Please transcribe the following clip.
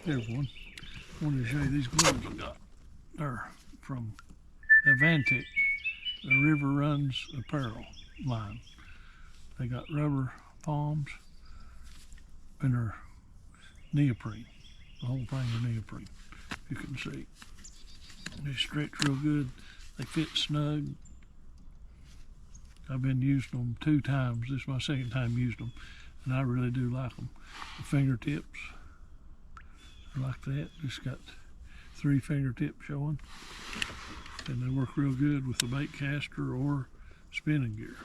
Here, everyone. I wanted to show you these gloves I got. They're from Avantic, the Riverruns apparel line. They got rubber palms and they're neoprene. The whole thing is neoprene. You can see. They stretch real good. They fit snug. I've been using them 2 times. This is my 2nd time using them, and I really do like them. The fingertips are like that. Just got 3 fingertips showing, and they work real good with the bait caster or spinning gear.